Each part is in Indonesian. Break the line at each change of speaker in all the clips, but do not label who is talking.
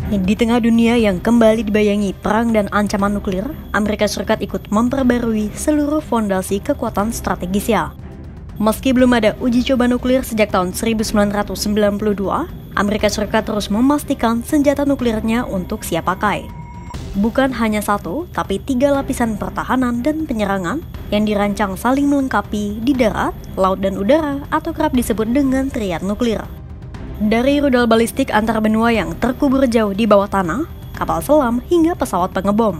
Di tengah dunia yang kembali dibayangi perang dan ancaman nuklir, Amerika Serikat ikut memperbarui seluruh fondasi kekuatan strategisnya. Meski belum ada uji coba nuklir sejak tahun 1992, Amerika Serikat terus memastikan senjata nuklirnya untuk siap pakai. Bukan hanya satu, tapi 3 lapisan pertahanan dan penyerangan yang dirancang saling melengkapi di darat, laut, dan udara atau kerap disebut dengan triad nuklir. Dari rudal balistik antar benua yang terkubur jauh di bawah tanah, kapal selam, hingga pesawat pengebom.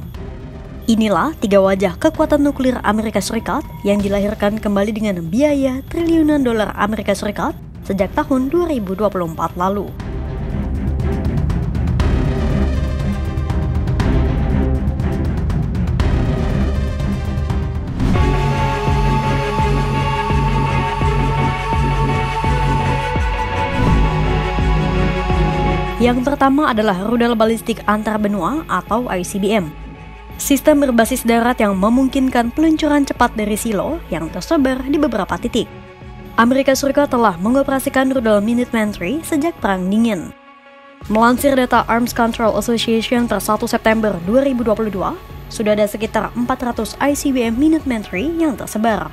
Inilah 3 wajah kekuatan nuklir Amerika Serikat yang dilahirkan kembali dengan biaya triliunan dolar Amerika Serikat sejak tahun 2024 lalu. Yang pertama adalah rudal balistik antar benua atau ICBM. Sistem berbasis darat yang memungkinkan peluncuran cepat dari silo yang tersebar di beberapa titik. Amerika Serikat telah mengoperasikan rudal Minuteman III sejak Perang Dingin. Melansir data Arms Control Association per 1 September 2022, sudah ada sekitar 400 ICBM Minuteman III yang tersebar.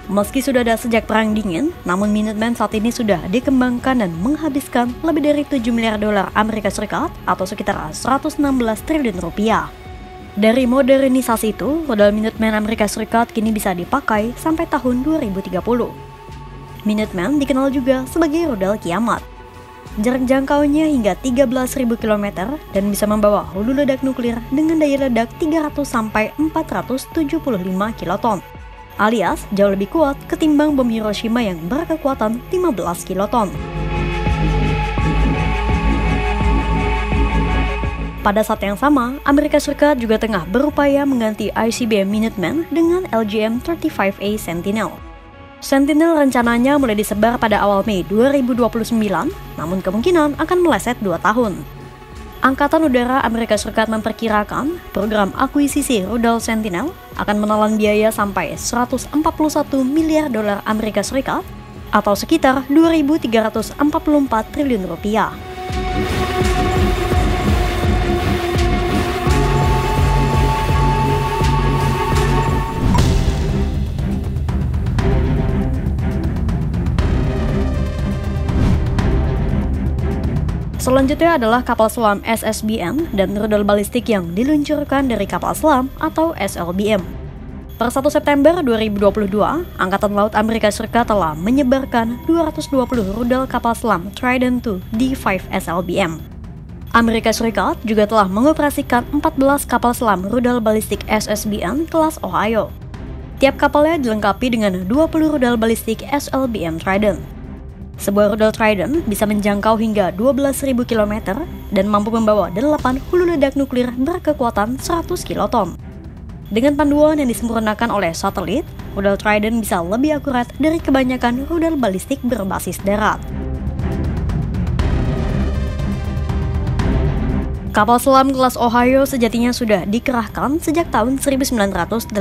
Meski sudah ada sejak Perang Dingin, namun Minuteman saat ini sudah dikembangkan dan menghabiskan lebih dari 7 miliar dolar Amerika Serikat atau sekitar 116 triliun rupiah. Dari modernisasi itu, rudal Minuteman Amerika Serikat kini bisa dipakai sampai tahun 2030. Minuteman dikenal juga sebagai rudal kiamat. Jarak jangkaunya hingga 13.000 km dan bisa membawa hulu ledak nuklir dengan daya ledak 300 sampai 475 kiloton. Alias jauh lebih kuat ketimbang bom Hiroshima yang berkekuatan 15 kiloton. Pada saat yang sama, Amerika Serikat juga tengah berupaya mengganti ICBM Minuteman dengan LGM-35A Sentinel. Sentinel rencananya mulai disebar pada awal Mei 2029, namun kemungkinan akan meleset 2 tahun. Angkatan Udara Amerika Serikat memperkirakan program akuisisi rudal Sentinel akan menelan biaya sampai 141 miliar dolar Amerika Serikat atau sekitar 2.344 triliun rupiah. Selanjutnya adalah kapal selam SSBM dan rudal balistik yang diluncurkan dari kapal selam atau SLBM. Per 1 September 2022, Angkatan Laut Amerika Serikat telah menyebarkan 220 rudal kapal selam Trident II D5 SLBM. Amerika Serikat juga telah mengoperasikan 14 kapal selam rudal balistik SSBM kelas Ohio. Tiap kapalnya dilengkapi dengan 20 rudal balistik SLBM Trident. Sebuah rudal Trident bisa menjangkau hingga 12.000 km dan mampu membawa 8 hulu ledak nuklir berkekuatan 100 kiloton. Dengan panduan yang disempurnakan oleh satelit, rudal Trident bisa lebih akurat dari kebanyakan rudal balistik berbasis darat. Kapal selam kelas Ohio sejatinya sudah dikerahkan sejak tahun 1981.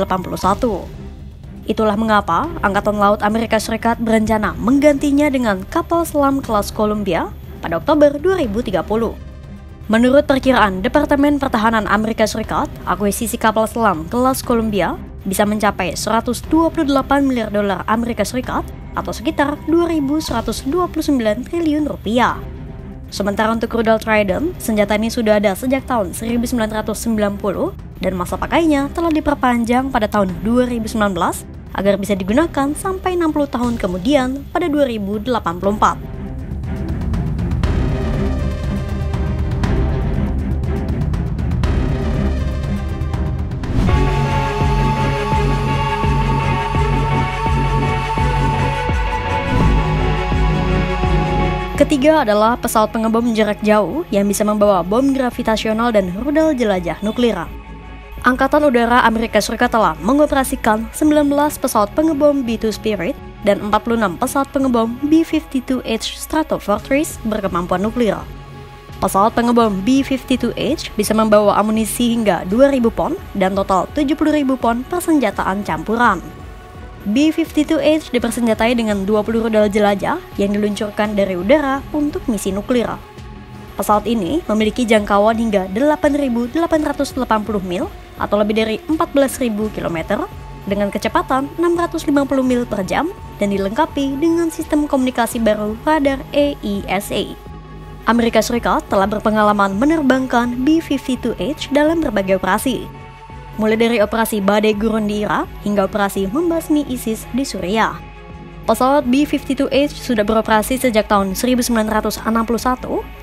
Itulah mengapa Angkatan Laut Amerika Serikat berencana menggantinya dengan kapal selam kelas Columbia pada Oktober 2030. Menurut perkiraan Departemen Pertahanan Amerika Serikat, akuisisi kapal selam kelas Columbia bisa mencapai 128 miliar dolar Amerika Serikat atau sekitar 2.129 triliun rupiah. Sementara untuk rudal Trident, senjata ini sudah ada sejak tahun 1990 dan masa pakainya telah diperpanjang pada tahun 2019 agar bisa digunakan sampai 60 tahun kemudian pada 2084. Ketiga adalah pesawat pengebom jarak jauh yang bisa membawa bom gravitasional dan rudal jelajah nuklir. Angkatan Udara Amerika Serikat telah mengoperasikan 19 pesawat pengebom B-2 Spirit dan 46 pesawat pengebom B-52H Stratofortress berkemampuan nuklir. Pesawat pengebom B-52H bisa membawa amunisi hingga 2.000 pon dan total 70.000 pon persenjataan campuran. B-52H dipersenjatai dengan 20 rudal jelajah yang diluncurkan dari udara untuk misi nuklir. Pesawat ini memiliki jangkauan hingga 8.880 mil atau lebih dari 14.000 km dengan kecepatan 650 mil per jam dan dilengkapi dengan sistem komunikasi baru radar AESA. Amerika Serikat telah berpengalaman menerbangkan B-52H dalam berbagai operasi, mulai dari operasi badai gurun di Irak hingga operasi membasmi ISIS di Suriah. Pesawat B-52H sudah beroperasi sejak tahun 1961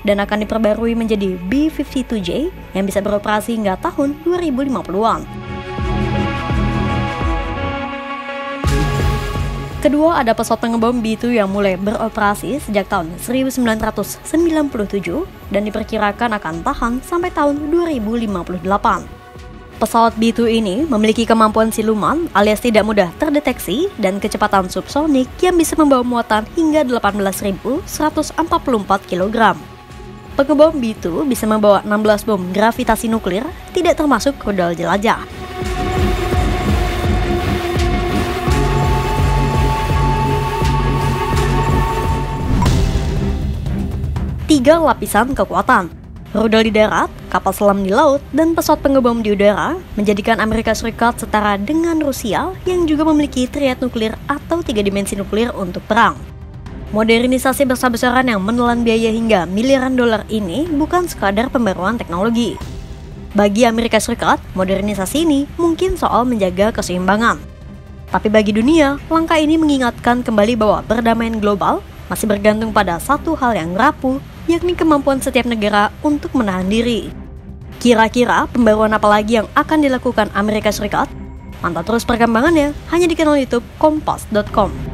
dan akan diperbarui menjadi B-52J yang bisa beroperasi hingga tahun 2050-an. Kedua, ada pesawat pengebom B-2 yang mulai beroperasi sejak tahun 1997 dan diperkirakan akan tahan sampai tahun 2058. Pesawat B-2 ini memiliki kemampuan siluman alias tidak mudah terdeteksi dan kecepatan subsonik yang bisa membawa muatan hingga 18.144 kg. Pengebom B-2 bisa membawa 16 bom gravitasi nuklir, tidak termasuk rudal jelajah. Tiga lapisan kekuatan: rudal di darat, kapal selam di laut, dan pesawat pengebom di udara menjadikan Amerika Serikat setara dengan Rusia yang juga memiliki triad nuklir atau 3 dimensi nuklir untuk perang. Modernisasi besar-besaran yang menelan biaya hingga miliaran dolar ini bukan sekadar pembaruan teknologi. Bagi Amerika Serikat, modernisasi ini mungkin soal menjaga keseimbangan. Tapi bagi dunia, langkah ini mengingatkan kembali bahwa perdamaian global masih bergantung pada satu hal yang rapuh, yakni kemampuan setiap negara untuk menahan diri. Kira-kira pembaruan apa lagi yang akan dilakukan Amerika Serikat? Mantau terus perkembangannya hanya di kanal YouTube Kompas.com.